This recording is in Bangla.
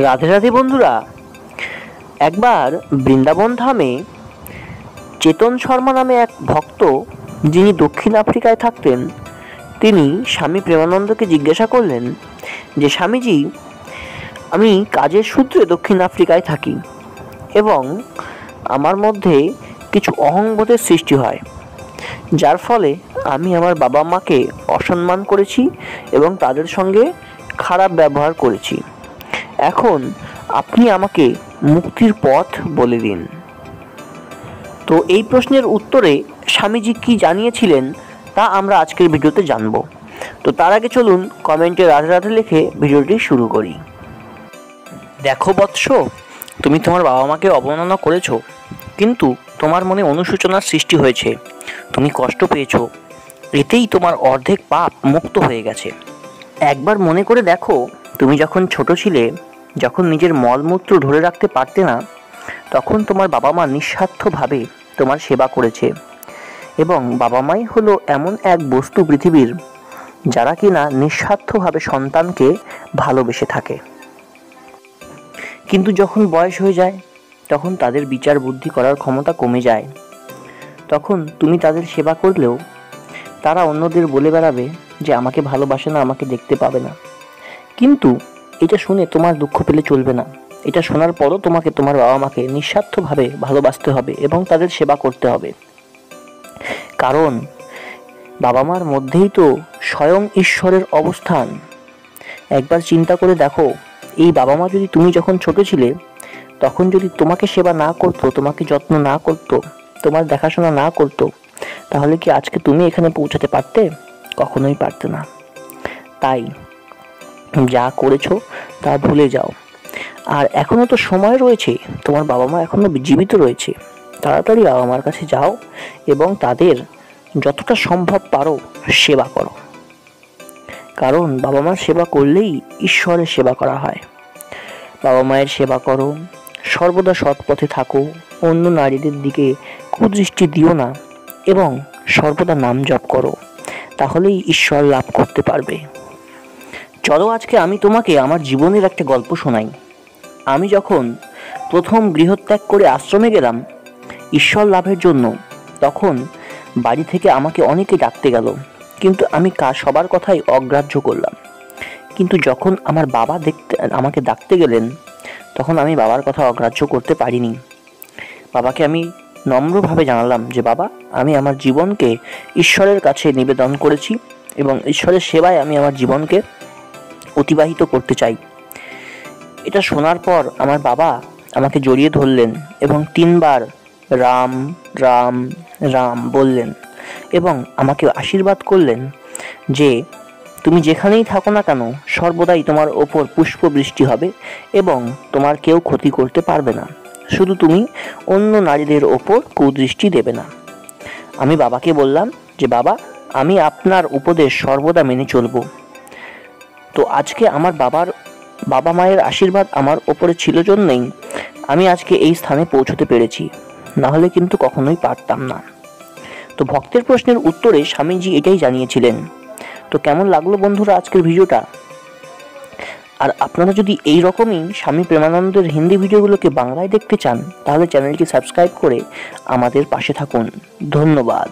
রাধে রাধে বন্ধুরা, একবার বৃন্দাবন ধামে চেতন শর্মা নামে এক ভক্ত, যিনি দক্ষিণ আফ্রিকায় থাকতেন, তিনি স্বামী প্রেমানন্দকে জিজ্ঞাসা করলেন যে, স্বামীজি, আমি কাজের সূত্রে দক্ষিণ আফ্রিকায় থাকি এবং আমার মধ্যে কিছু অহংবোধের সৃষ্টি হয়, যার ফলে আমি আমার বাবা মাকে অসম্মান করেছি এবং তাদের সঙ্গে খারাপ ব্যবহার করেছি। এখন আপনি আমাকে মুক্তির পথ বলে দিন। তো এই প্রশ্নের উত্তরে স্বামীজি কি জানিয়েছিলেন তা আমরা আজকের ভিডিওতে জানব। তো তার আগে চলুন কমেন্টে রাধে রাধে লিখে ভিডিওটি শুরু করি। দেখো বৎস, তুমি তোমার বাবা মাকে অবমাননা করেছো, কিন্তু তোমার মনে অনুশোচনার সৃষ্টি হয়েছে, তুমি কষ্ট পেয়েছো, এতেই তোমার অর্ধেক পাপ মুক্ত হয়ে গেছে। একবার মনে করে দেখো, তুমি যখন ছোট ছিলে, যখন নিজের মলমূত্র ধরে রাখতে পারতে না, তখন তোমার বাবা মা নিঃস্বার্থভাবে তোমার সেবা করেছে। এবং বাবা মাই হলো এমন এক বস্তু পৃথিবীর, যারা কিনা নিঃস্বার্থভাবে সন্তানকে ভালোবেসে থাকে। কিন্তু যখন বয়স হয়ে যায়, তখন তাদের বিচার বুদ্ধি করার ক্ষমতা কমে যায়। তখন তুমি তাদের সেবা করলেও তারা অন্যদের বলে বেড়াবে যে আমাকে ভালোবাসে না, আমাকে দেখতে পাবে না। কিন্তু এটা শুনে তোমার দুঃখ পেলে চলবে না। এটা শোনার পরও তোমাকে তোমার বাবা মাকে নিঃস্বার্থভাবে ভালোবাসতে হবে এবং তাদের সেবা করতে হবে। কারণ বাবা মার মধ্যেই তো স্বয়ং ঈশ্বরের অবস্থান। একবার চিন্তা করে দেখো, এই বাবা মা যদি তুমি যখন ছোট ছিলে, তখন যদি তোমাকে সেবা না করতো, তোমাকে যত্ন না করতো, তোমার দেখাশোনা না করতো, তাহলে কি আজকে তুমি এখানে পৌঁছাতে পারতে? কখনোই পারতে না। তাই যা করেছো তা ভুলে যাও। আর এখনো তো সময় রয়েছে, তোমার বাবা মা এখনো জীবিত রয়েছে। তাড়াতাড়ি বাবা মার কাছে যাও এবং তাদের যতটা সম্ভব পারো সেবা করো। কারণ বাবা মার সেবা করলেই ঈশ্বরের সেবা করা হয়। বাবা মায়ের সেবা করো, সর্বদা সৎ পথে থাকো, অন্য নারীদের দিকে কুদৃষ্টি দিও না এবং সর্বদা নাম জপ করো, তাহলেই ঈশ্বর লাভ করতে পারবে। চলো আজকে আমি তোমাকে আমার জীবনের একটা গল্প শোনাই। আমি যখন প্রথম গৃহত্যাগ করে আশ্রমে গেলাম ঈশ্বর লাভের জন্য, তখন বাড়ি থেকে আমাকে অনেকে ডাকতে গেল, কিন্তু আমি সবার কথাই অগ্রাহ্য করলাম। কিন্তু যখন আমার বাবা আমাকে ডাকতে গেলেন, তখন আমি বাবার কথা অগ্রাহ্য করতে পারিনি। বাবাকে আমি নম্রভাবে জানালাম যে, বাবা, আমি আমার জীবনকে ঈশ্বরের কাছে নিবেদন করেছি এবং ঈশ্বরের সেবায় আমি আমার জীবনকে অতিবাহিত করতে চাই। এটা শোনার পর আমার বাবা আমাকে জড়িয়ে ধরলেন এবং 3 বার রাম রাম রাম বললেন এবং আমাকে আশীর্বাদ করলেন যে, তুমি যেখানেই থাকো না কেন, সর্বদাই তোমার ওপর পুষ্প বৃষ্টি হবে এবং তোমার কেউ ক্ষতি করতে পারবে না। শুধু তুমি অন্য নারীদের ওপর কুদৃষ্টি দেবে না। আমি বাবাকে বললাম যে, বাবা, আমি আপনার উপদেশ সর্বদা মেনে চলবো। তো আজকে আমার বাবা মায়ের আশীর্বাদ আমার ওপরে ছিল জন্যই আমি আজকে এই স্থানে পৌঁছতে পেরেছি, না হলে কিন্তু কখনোই পারতাম না। তো ভক্তের প্রশ্নের উত্তরে স্বামীজি এটাই জানিয়েছিলেন। তো কেমন লাগলো বন্ধুরা আজকের ভিডিওটা? আর আপনারা যদি এই রকমই স্বামী প্রেমানন্দের হিন্দি ভিডিওগুলোকে বাংলায় দেখতে চান, তাহলে চ্যানেলটি সাবস্ক্রাইব করে আমাদের পাশে থাকুন। ধন্যবাদ।